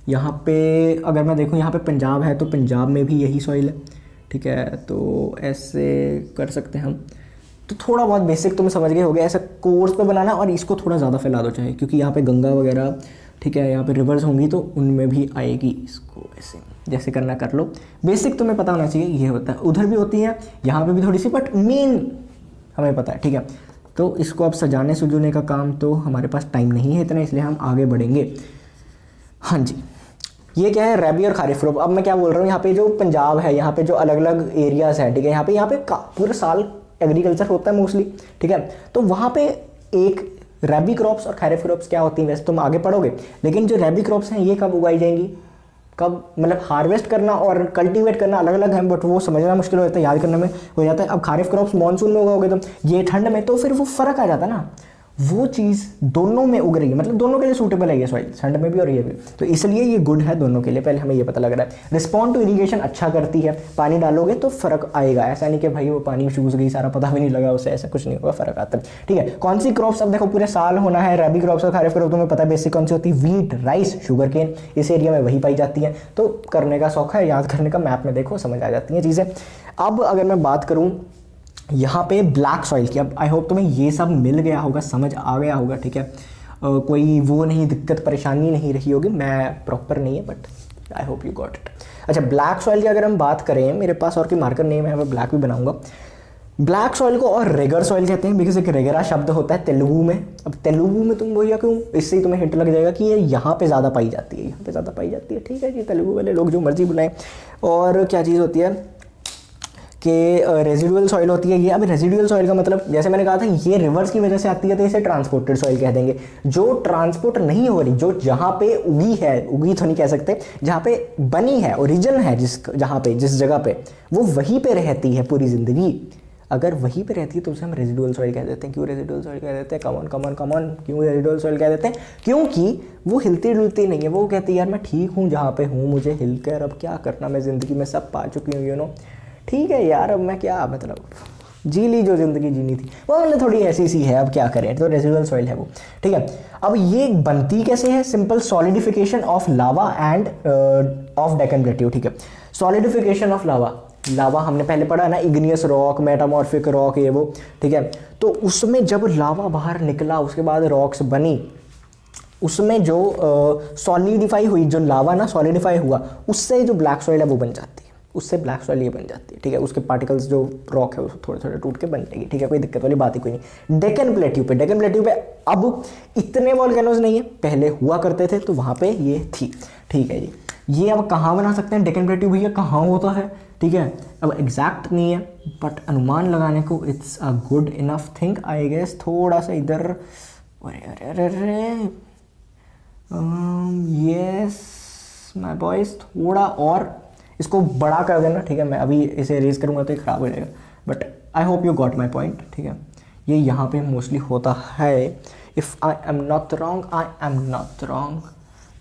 यहाँ पे अगर मैं देखूँ, यहाँ पे पंजाब है तो पंजाब में भी यही सॉइल है, ठीक है, तो ऐसे कर सकते हैं हम। तो थोड़ा बहुत बेसिक तुम समझ गए होगे, ऐसा कोर्स पे बनाना, और इसको थोड़ा ज़्यादा फैला दो चाहे, क्योंकि यहाँ पे गंगा वगैरह, ठीक है, यहाँ पे रिवर्स होंगी तो उनमें भी आएगी, इसको ऐसे जैसे करना कर लो। बेसिक तुम्हें पता होना चाहिए, ये होता है, उधर भी होती है, यहाँ पे भी थोड़ी सी, बट मेन हमें पता है, ठीक है। तो इसको अब सजाने सुजूने का काम तो हमारे पास टाइम नहीं है इतना, इसलिए हम आगे बढ़ेंगे। हाँ जी, ये क्या है, रैबी और खारिफ क्रॉप। अब मैं क्या बोल रहा हूँ, यहाँ पे जो पंजाब है, यहाँ पे जो अलग अलग एरियाज़ हैं, ठीक है, यहाँ पे पूरा साल एग्रीकल्चर होता है मोस्टली, ठीक है। तो वहाँ पे एक रैबी क्रॉप्स और खैरिफ क्रॉप्स क्या होती हैं वैसे तुम आगे पढ़ोगे, लेकिन जो रैबी क्रॉप्स हैं ये कब उगाई जाएंगी, कब, मतलब हार्वेस्ट करना और कल्टीवेट करना अलग अलग है, बट वो समझना मुश्किल हो जाता है, याद करने में हो जाता है। अब खारिफ क्रॉप्स मानसून में उगाओगे तो ये ठंड में, तो फिर वो फ़र्क आ जाता है ना, वो चीज़ दोनों में उग रही है, मतलब दोनों के लिए सूटेबल है ये सॉइल, ठंड में भी और ये भी, तो इसलिए ये गुड है दोनों के लिए, पहले हमें ये पता लग रहा है। रिस्पॉन्ड टू इरीगेशन अच्छा करती है, पानी डालोगे तो फ़र्क आएगा, ऐसा नहीं कि भाई वो पानी चूस गई सारा पता भी नहीं लगा उसे, ऐसा कुछ नहीं होगा, फ़र्क आता है, ठीक है। कौन सी क्रॉप्स, अब देखो पूरे साल होना है, रैबी क्रॉप्स और खरीफ क्रॉप तुम्हें पता है बेसिक कौन सी होती है, वीट, राइस, शुगर केन, इस एरिया में वही पाई जाती है, तो करने का शौक है, याद करने का, मैप में देखो समझ आ जाती हैं चीज़ें। अब अगर मैं बात करूँ यहाँ पे ब्लैक सॉइल की, अब आई होप तुम्हें ये सब मिल गया होगा, समझ आ गया होगा, ठीक है, कोई वो नहीं, दिक्कत परेशानी नहीं रही होगी, मैं प्रॉपर नहीं है but I hope you got it. अच्छा, ब्लैक सॉइल की अगर हम बात करें, मेरे पास और कोई मार्कर नहीं है, मैं ब्लैक भी बनाऊंगा। ब्लैक सॉइल को और रेगर सॉइल कहते हैं, बिकॉज एक रेगरा शब्द होता है तेलुगु में। अब तेलुगु में तुम बोलिए क्यों, इससे ही तुम्हें हिंट लग जाएगा कि ये यहाँ पे ज़्यादा पाई जाती है, यहाँ पे ज़्यादा पाई जाती है, ठीक है जी, तेलुगु वाले लोग जो मर्जी बुलाएं। और क्या चीज़ होती है कि रेजिडुअल सॉइल होती है ये। अब रेजिडुअल सॉइल का मतलब, जैसे मैंने कहा था, ये रिवर्स की वजह से आती है तो इसे ट्रांसपोर्टेड सॉइल कह देंगे। जो ट्रांसपोर्ट नहीं हो रही, जो जहाँ पे उगी है, उगी तो नहीं कह सकते, जहाँ पे बनी है, ओरिजिन है, जिस जगह पे, वो वहीं पे रहती है पूरी ज़िंदगी। अगर वहीं पे रहती है तो उसे हम रेजिडुअल सॉइल कह देते हैं। क्यों रेजिडुअल सॉइल कह देते हैं? कमन क्यों रेजिडुअल सॉइल कह देते हैं? क्योंकि वो हिलती डुलती नहीं है। वो कहती है यार मैं ठीक हूँ जहाँ पे हूँ, मुझे हिल कर अब क्या करना, मैं ज़िंदगी में सब पा चुकी हूँ, यू नो, ठीक है यार अब मैं क्या, मतलब जी ली जो ज़िंदगी जीनी थी, वो मतलब थोड़ी ऐसी सी है, अब क्या करें। तो रेजिडुअल सॉइल है वो, ठीक है। अब ये बनती कैसे है? Simple solidification of lava end of Deccan plateau, ठीक है। सॉलिडिफिकेशन ऑफ लावा हमने पहले पढ़ा ना, इग्नियस रॉक, मेटामॉर्फिक रॉक, ये वो, ठीक है। तो उसमें जब लावा बाहर निकला उसके बाद रॉक्स बनी, उसमें जो सॉलिडिफाई हुई, जो लावा ना सॉलिडिफाई हुआ, उससे जो ब्लैक सॉइल है वो बन जाती है, उससे ब्लैक सॉइल ये बन जाती है, ठीक है। उसके पार्टिकल्स जो रॉक है वो थोड़े थोड़े टूट के बन जाएगी, ठीक है, कोई दिक्कत वाली बात ही कोई नहीं। डेक्कन प्लेट्यू पे अब इतने वॉल्केनोज नहीं है, पहले हुआ करते थे तो वहाँ पे ये थी, ठीक है जी। ये अब कहाँ बना सकते हैं डेक्कन प्लेट्यू भैया, कहाँ होता है, ठीक है। अब एग्जैक्ट नहीं है बट अनुमान लगाने को it's a good enough thing I guess. थोड़ा सा इधर, यस माय बॉयज, थोड़ा और इसको बड़ा कर देना, ठीक है। मैं अभी इसे रेज करूँगा तो ये ख़राब हो जाएगा, but I hope you got my point, ठीक है। ये यहाँ पे मोस्टली होता है, if I am not wrong,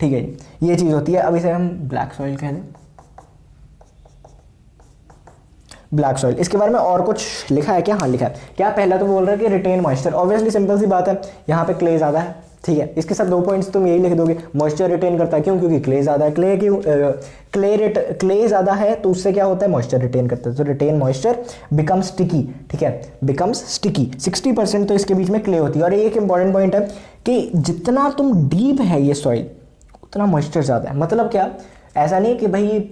ठीक है जी, ये चीज़ होती है। अब इसे हम ब्लैक सॉइल कह दें, ब्लैक सॉइल। इसके बारे में और कुछ लिखा है क्या? हाँ लिखा है। क्या? पहला तो बोल रहा है कि रिटेन मॉइस्चर, ऑब्वियसली सिंपल सी बात है, यहाँ पे क्ले ज़्यादा है, ठीक है। इसके साथ 2 पॉइंट्स तुम यही लिख दोगे, मॉइस्चर रिटेन करता है, क्यों? क्योंकि क्ले ज़्यादा है। क्ले ज़्यादा है तो उससे क्या होता है? मॉइस्चर रिटेन करता है, तो रिटेन मॉइस्चर बिकम्स स्टिकी, ठीक है, बिकम्स स्टिकी। 60% तो इसके बीच में क्ले होती है। और एक इंपॉर्टेंट पॉइंट है कि जितना तुम डीप है ये सॉइल उतना मॉइस्चर ज़्यादा है। मतलब क्या? ऐसा नहीं कि भाई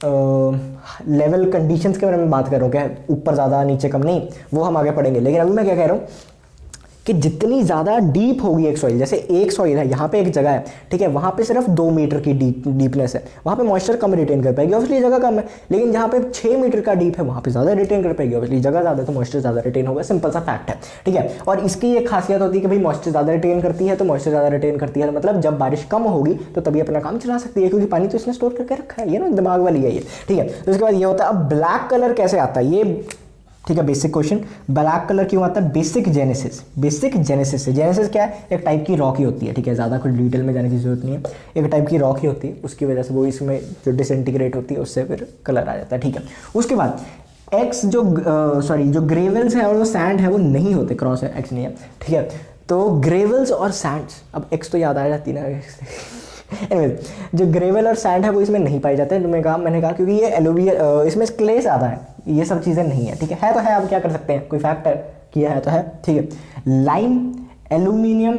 लेवल कंडीशंस के बारे में बात कर रहा हूँ क्या, ऊपर ज़्यादा नीचे कम, नहीं, वो हम आगे पढ़ेंगे। लेकिन अभी मैं क्या कह रहा हूँ कि जितनी ज़्यादा डीप होगी एक सॉइल, जैसे एक सॉइल है, यहाँ पे एक जगह है, ठीक है, वहाँ पे सिर्फ 2 मीटर की डीपनेस है, वहाँ पे मॉइस्चर कम रिटेन कर पाएगी, ऑब्वियसली जगह कम है। लेकिन जहाँ पे 6 मीटर का डीप है वहाँ पे ज़्यादा रिटेन कर पाएगी, ऑब्वियसली जगह ज़्यादा है तो मॉइस्चर ज़्यादा रिटेन होगा, सिंपल सा फैक्ट है, ठीक है। और इसकी एक खासियत होती है कि भाई मॉइस्चर ज़्यादा रिटेन करती है, तो मॉइस्चर ज़्यादा रिटेन करती है मतलब जब बारिश कम होगी तो तभी अपना काम चला सकती है, क्योंकि पानी तो इसने स्टोर करके रखा है, ये ना दिमाग वाली है ये, ठीक है। तो इसके बाद ये होता है। अब ब्लैक कलर कैसे आता है ये, ठीक है, बेसिक क्वेश्चन, ब्लैक कलर क्यों आता है? बेसिक जेनेसिस से। जेनेसिस क्या है? एक टाइप की रॉक ही होती है, ठीक है, ज़्यादा कुछ डिटेल में जाने की जरूरत नहीं है, एक टाइप की रॉक ही होती है, उसकी वजह से वो इसमें जो डिसइंटीग्रेट होती है उससे फिर कलर आ जाता है, ठीक है। उसके बाद एक्स जो जो ग्रेवल्स है और जो सैंड है वो नहीं होते, क्रॉस है, एक्स नहीं है, ठीक है। तो ग्रेवल्स और सैंड्स, अब एक्स तो याद आ जाती ना एनीवेज, जो ग्रेवल और सैंड है वो इसमें नहीं पाए जाते हैं, मैंने कहा क्योंकि ये एलुवियल, इसमें क्ले ज़्यादा है, ये सब चीज़ें नहीं है, ठीक है तो है, अब क्या कर सकते हैं, कोई फैक्ट है किया है तो है, ठीक है। Lime, aluminium,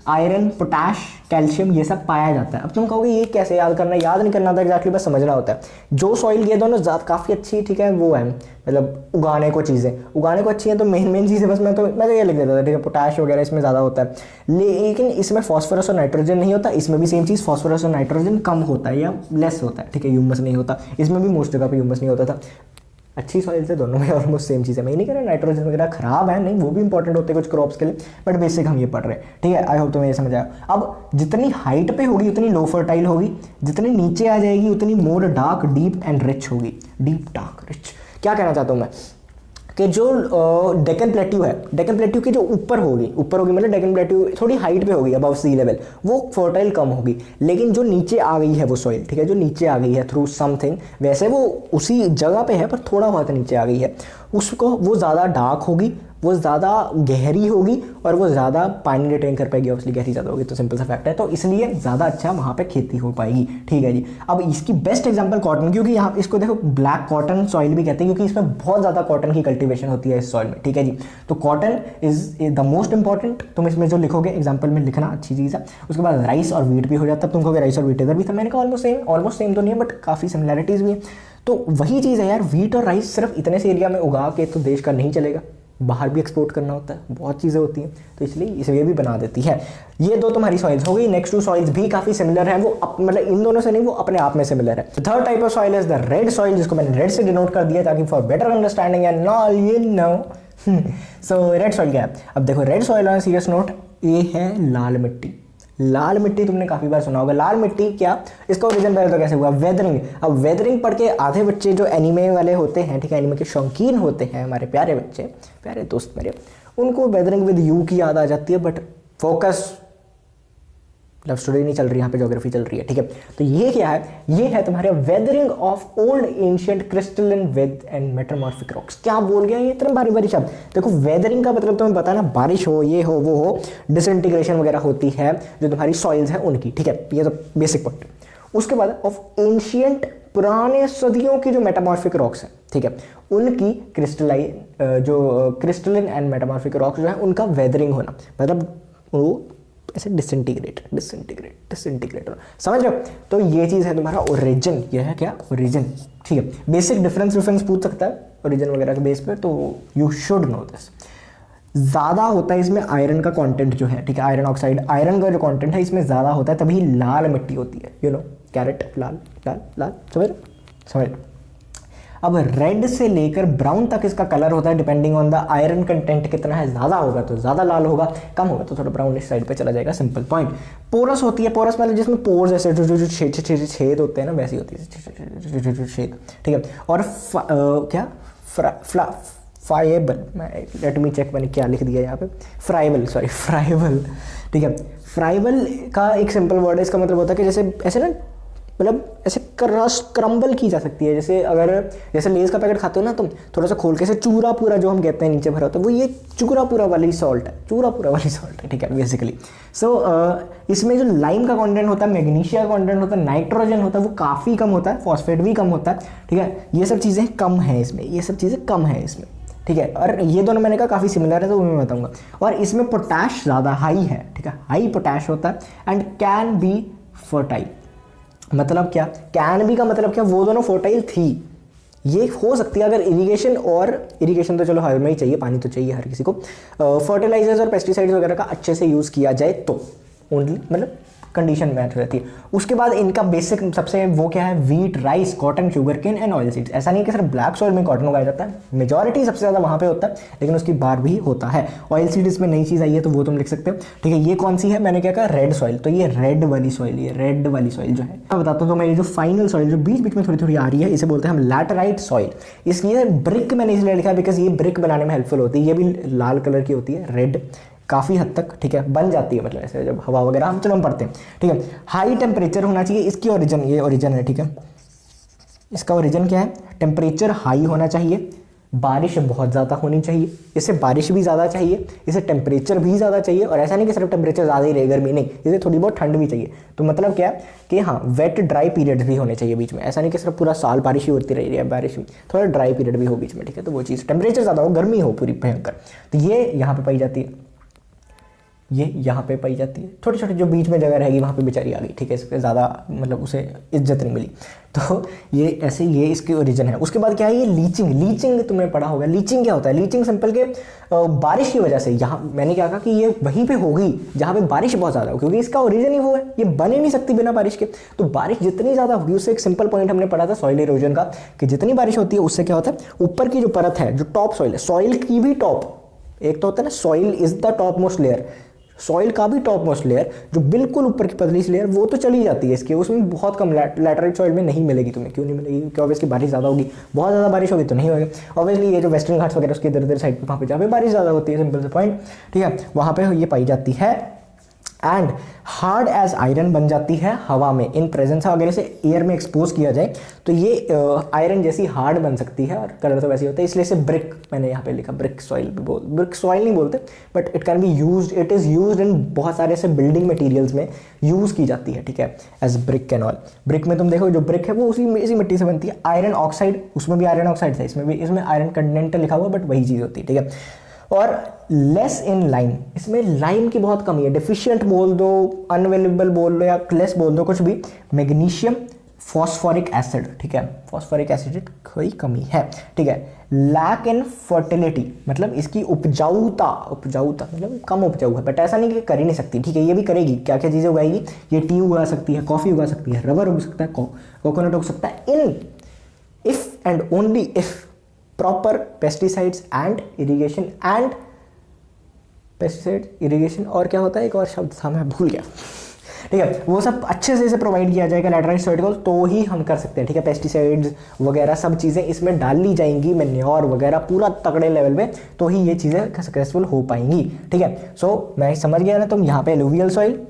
iron, potash, calcium, ये सब पाया जाता है। अब तुम कहोगे ये कैसे याद करना? याद नहीं करना था एग्जैक्टली, बस समझना होता है। जो सॉइल, ये दोनों काफ़ी अच्छी, ठीक है, वो है मतलब उगाने को अच्छी हैं, तो मेन चीज़ है, बस मैं तो ये लिख देता था, ठीक है, पोटैश वगैरह इसमें ज़्यादा होता है, लेकिन इसमें फॉस्फोरस और नाइट्रोजन नहीं होता। इसमें भी सेम चीज़, फॉस्फोरस और नाइट्रोजन कम होता है या लेस होता है, ठीक है, ह्यूमस नहीं होता, इसमें भी मोस्ट जगह पर ह्यूमस नहीं होता था। अच्छी सॉइल से दोनों में ऑलमोस्ट सेम चीज़ है। मैं नहीं कह रहा नाइट्रोजन वगैरह खराब है, नहीं, वो भी इंपॉर्टेंट होते हैं कुछ क्रॉप्स के लिए, बट बेसिक हम ये पढ़ रहे हैं, ठीक है। आई होप तुम्हें ये समझ आया। अब जितनी हाइट पे होगी उतनी लो फर्टाइल होगी, जितनी नीचे आ जाएगी उतनी more dark, deep and rich होगी। डीप, डार्क, रिच, क्या कहना चाहता हूँ मैं कि जो डेक्कन प्लेट्यू है, डेक्कन प्लेट्यू की जो ऊपर होगी मतलब डेक्कन प्लेट्यू थोड़ी हाइट पे होगी अबव सी लेवल, वो फर्टाइल कम होगी। लेकिन जो नीचे आ गई है वो सॉइल, ठीक है, जो नीचे आ गई है थ्रू समथिंग, वैसे वो उसी जगह पे है पर थोड़ा बहुत नीचे आ गई है, उसको वो ज़्यादा डार्क होगी, वो ज़्यादा गहरी होगी और वो ज़्यादा पानी रिटेन कर पाएगी, ऑब्वियसली गहरी ज़्यादा होगी तो सिंपल सा फैक्ट है, तो इसलिए ज़्यादा अच्छा वहाँ पे खेती हो पाएगी, ठीक है जी। अब इसकी बेस्ट एग्जांपल कॉटन, क्योंकि यहाँ इसको देखो ब्लैक कॉटन सॉइल भी कहते हैं, क्योंकि इसमें बहुत ज़्यादा कॉटन की कल्टिवेशन होती है इस सॉइल में, ठीक है जी। तो cotton is the most important, तुम इसमें जो लिखोगे एग्जाम्पल में लिखना, अच्छी चीज़ है। उसके बाद राइस और वीट भी हो जाता है, तुम कहोगे राइस और वीट इधर भी था, मैंने कहा ऑलमोस्ट सेम तो नहीं है बट काफ़ी सिमिलैरिटीज़ भी है। तो वही चीज़ है यार, वीट और राइस सिर्फ इतने से एरिया में उगा के तो देश का नहीं चलेगा, बाहर भी एक्सपोर्ट करना होता है, बहुत चीज़ें होती हैं, तो इसलिए इसे भी बना देती है। ये दो तुम्हारी सॉइल्स हो गई। नेक्स्ट 2 सॉइल्स भी काफ़ी सिमिलर हैं, वो मतलब इन दोनों से नहीं, वो अपने आप में सिमिलर है। Third type of soil is the red soil, जिसको मैंने रेड से डिनोट कर दिया ताकि for better understanding and all you know. So red soil क्या है? अब देखो red soil on serious note, ये है लाल मिट्टी। लाल मिट्टी तुमने काफ़ी बार सुना होगा। लाल मिट्टी क्या, इसका ओरिजिन पहले तो कैसे हुआ, वेदरिंग। अब वेदरिंग पढ़ के आधे बच्चे जो एनीमे वाले होते हैं, ठीक है, एनीमे के शौकीन होते हैं, हमारे प्यारे बच्चे, प्यारे दोस्त मेरे, उनको वेदरिंग विद यू की याद आ जाती है। बट फोकस, लव स्टोरी नहीं चल रही यहाँ पे, ज्योग्राफी चल रही है, ठीक है। तो ये क्या है, ये है तुम्हारे weathering of old ancient crystalline वेद एंड मेटामॉर्फिक रॉक्स। क्या बोल गया ये इतने बारी बारी शब्द। देखो वेदरिंग का मतलब तुम्हें पता ना, बारिश हो, ये हो, वो हो, डिसइंटीग्रेशन वगैरह होती है जो तुम्हारी सॉइल्स है उनकी, ठीक है, ये तो बेसिक पॉइंट। उसके बाद ऑफ एंशिएंट, पुराने सदियों की जो मेटामॉर्फिक रॉक्स है, ठीक है, उनकी क्रिस्टलिन एंड मेटामॉर्फिक रॉक्स जो है उनका वेदरिंग होना, मतलब वो ऐसे डिसइंटीग्रेट होना, समझ रहे हो। तो ये चीज़ है तुम्हारा ओरिजिन। ये है क्या, ओरिजिन, ठीक है। बेसिक डिफरेंस पूछ सकता है ओरिजिन वगैरह के बेस पे, तो यू शुड नो दिस। ज़्यादा होता है इसमें आयरन का कंटेंट जो है, ठीक है, आयरन ऑक्साइड, आयरन का जो कंटेंट है इसमें ज़्यादा होता है, तभी लाल मिट्टी होती है, यू नो, कैरेट, लाल लाल लाल, समझ। अब रेड से लेकर ब्राउन तक इसका कलर होता है depending on the iron content कितना है। ज़्यादा होगा तो ज़्यादा लाल होगा, कम होगा तो थोड़ा ब्राउनिश साइड पे चला जाएगा, सिंपल पॉइंट। पोरस होती है, पोरस मतलब जिसमें पोर्स ऐसे जो छेद होते हैं ना, वैसी होती है छेद, ठीक है। और क्या, फ्राइबल, लेट मी चेक, मैंने क्या लिख दिया यहाँ पे, फ्राइबल, ठीक है। फ्राइबल का एक सिंपल वर्ड है, इसका मतलब होता है कि जैसे ऐसे ना, मतलब ऐसे क्रम्बल की जा सकती है। जैसे लेस का पैकेट खाते हो ना तुम, थोड़ा सा खोल के ऐसे चूरा पूरा जो हम कहते हैं नीचे भरा होता है, वो ये चूरा पूरा वाली सॉल्ट है, ठीक है, बेसिकली। सो इसमें जो लाइम का कंटेंट होता है, मैग्नीशिया का कंटेंट होता है, नाइट्रोजन होता है, वो काफ़ी कम होता है, फॉस्फेट भी कम होता है, ठीक है। ये सब चीज़ें कम है इसमें, ठीक है। और ये दोनों मैंने कहा काफ़ी सिमिलर है, तो वो मैं बताऊंगा। और इसमें पोटैश ज़्यादा हाई है, ठीक है, हाई पोटैश होता है, एंड कैन बी फर्टाइल। मतलब क्या, कैन बी का मतलब क्या, वो दोनों फर्टाइल थी, ये हो सकती है अगर इरिगेशन तो चलो हर में ही चाहिए, पानी तो चाहिए हर किसी को, फर्टिलाइजर्स और पेस्टिसाइड्स वगैरह का अच्छे से यूज़ किया जाए तो ओनली, मतलब कंडीशन मैच रहती है। उसके बाद इनका बेसिक सबसे वो क्या है, wheat, rice, cotton, sugar cane and oil seeds. ऐसा नहीं कि सिर्फ ब्लैक सॉइल में कॉटन उगाया जाता है, मेजॉरिटी सबसे ज़्यादा वहाँ पे होता है, लेकिन उसकी बार भी होता है। ऑयल सीड्स में नई चीज़ आई है तो वो तुम लिख सकते हो, ठीक है। ये कौन सी है, मैंने क्या कहा, रेड सॉइल, तो ये रेड वाली सॉइल जो है, मैं बताता हूँ तो मेरी जो फाइनल सॉइल जो बीच बीच में थोड़ी थोड़ी आ रही है, इसे बोलते हैं हम लैटेराइट सॉइल। इसलिए ब्रिक मैंने इसलिए लिखा बिकॉज ये ब्रिक बनाने में हेल्पफुल होती है। ये भी लाल कलर की होती है, रेड काफ़ी हद तक, ठीक है, बन जाती है, मतलब ऐसे जब हवा वगैरह हम चलो हम पढ़ते हैं, ठीक है। हाई टेम्परेचर होना चाहिए, इसकी ओरिजिन, ये ओरिजिन है, ठीक है। इसका ओरिजिन क्या है, टेम्परेचर हाई होना चाहिए, बारिश बहुत ज़्यादा होनी चाहिए, इसे बारिश भी ज़्यादा चाहिए, इसे टेम्परेचर भी ज़्यादा चाहिए, और ऐसा नहीं कि सिर्फ टेम्परेचर ज़्यादा ही रहे, गर्मी नहीं, इसे थोड़ी बहुत ठंड भी चाहिए। तो मतलब क्या कि हाँ, वेट ड्राई पीरियड भी होने चाहिए बीच में, ऐसा नहीं कि सिर्फ पूरा साल बारिश ही होती रही है, बारिश थोड़ा ड्राई पीरियड भी हो बीच में, ठीक है। तो वो चीज़, टेम्परेचर ज़्यादा हो, गर्मी हो पूरी भयंकर, तो ये यहाँ पर पाई जाती है, ये यहाँ पे पाई जाती है। छोटे छोटे जो बीच में जगह रहेगी वहाँ पे बेचारी आ गई, ठीक है, इससे ज़्यादा मतलब उसे इज्जत नहीं मिली, तो ये ऐसे, ये इसकी ओरिजिन है। उसके बाद क्या है, ये लीचिंग तुमने पढ़ा होगा। लीचिंग क्या होता है, लीचिंग सिंपल के बारिश की वजह से, यहाँ मैंने क्या कहा कि ये वहीं पे होगी जहाँ पे बारिश बहुत ज़्यादा हो, क्योंकि इसका ओरिजिन ही वो है, ये बन ही नहीं सकती बिना बारिश के। तो बारिश जितनी ज़्यादा होगी, उससे एक सिंपल पॉइंट हमने पढ़ा था सॉइल इरोजन का, कि जितनी बारिश होती है उससे क्या होता है, ऊपर की जो परत है, जो टॉप सॉइल है, सॉइल की भी टॉप, एक तो होता है ना soil is the top most layer, soil का भी टॉप मोस्ट लेयर जो बिल्कुल ऊपर की पतली सी लेयर, वो तो चली जाती है इसकी, उसमें बहुत कम, लैटेराइट सॉइल में नहीं मिलेगी तुम्हें। क्यों नहीं मिलेगी, क्योंकि ऑब्वियसली बारिश ज़्यादा होगी, बहुत ज़्यादा बारिश होगी तो नहीं होगी। ऑब्वियसली ये जो वेस्टर्न घाट्स वगैरह उसके इधर उधर साइड पे, वहाँ पे जहाँ पे बारिश ज़्यादा होती है, सिंपल से पॉइंट, ठीक है, वहाँ पे ये पाई जाती है। एंड हार्ड एज आयरन बन जाती है हवा में, इन प्रेजेंस वगैरह से एयर में एक्सपोज किया जाए तो ये आयरन जैसी हार्ड बन सकती है, और कलर तो वैसे ही होता है, इसलिए से ब्रिक मैंने यहाँ पे लिखा, ब्रिक सॉइल ब्रिक सॉइल नहीं बोलते, but it can be used, it is used in बहुत सारे ऐसे बिल्डिंग मटेरियल्स में यूज़ की जाती है, ठीक है, as brick and all. Brick में तुम देखो जो ब्रिक है वो इसी मिट्टी से बनती है। आयरन ऑक्साइड, उसमें भी आयरन ऑक्साइड था, इसमें आयरन कंटेंट लिखा हुआ, बट वही चीज़ होती है, ठीक है। और लेस इन लाइम, इसमें लाइम की बहुत कमी है, डिफिशियंट बोल दो, अनअवेलेबल बोल दो, या लेस बोल दो, कुछ भी। मैग्नीशियम, फॉस्फोरिक एसिड, ठीक है, फॉस्फोरिक एसिड की कोई कमी है, ठीक है। लैक इन फर्टिलिटी, मतलब इसकी उपजाऊता मतलब कम उपजाऊ है, बट ऐसा नहीं कि कर ही नहीं सकती, ठीक है, ये भी करेगी। क्या क्या चीज़ें उगाएगी, ये टी उगा सकती है, कॉफ़ी उगा सकती है, रबर उग सकता है, कोकोनट उग सकता है, in if and only if proper pesticides and irrigation और क्या होता है, एक और शब्द था मैं भूल गया, ठीक है, वो सब अच्छे से इसे प्रोवाइड किया जाएगा लैटराइट सॉइल को, तो ही हम कर सकते हैं। ठीक है, पेस्टिसाइड्स वगैरह सब चीज़ें इसमें डाल ली जाएंगी, मैन्योर वगैरह पूरा तगड़े लेवल पे, तो ही ये चीज़ें सक्सेसफुल हो पाएंगी। ठीक है, सो मैं समझ गया ना, तुम यहाँ पे एलुवियल सॉइल,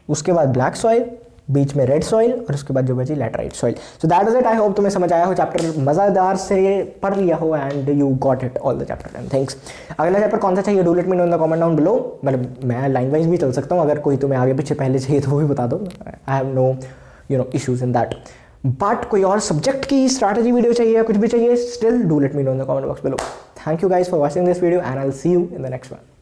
उसके बाद ब्लैक सॉइल, बीच में रेड सॉइल और उसके बाद जो बची laterite soil. So that is it. I hope तुम्हें समझ आया हो, चैप्टर मज़ेदार से पढ़ लिया हो and you got it all the chapter and things. अगला चैप्टर कौन सा चाहिए, do let me know in the comment down below. मतलब मैं लाइन वाइज भी चल सकता हूँ, अगर कोई तुम्हें आगे पीछे पहले चाहिए तो वो भी बता दो, I have no issues in that. But कोई और सब्जेक्ट की स्ट्रैटेजी वीडियो चाहिए या कुछ भी चाहिए, still do let me know in the comment box below. Thank you guys for watching this video and I will see you in the next one.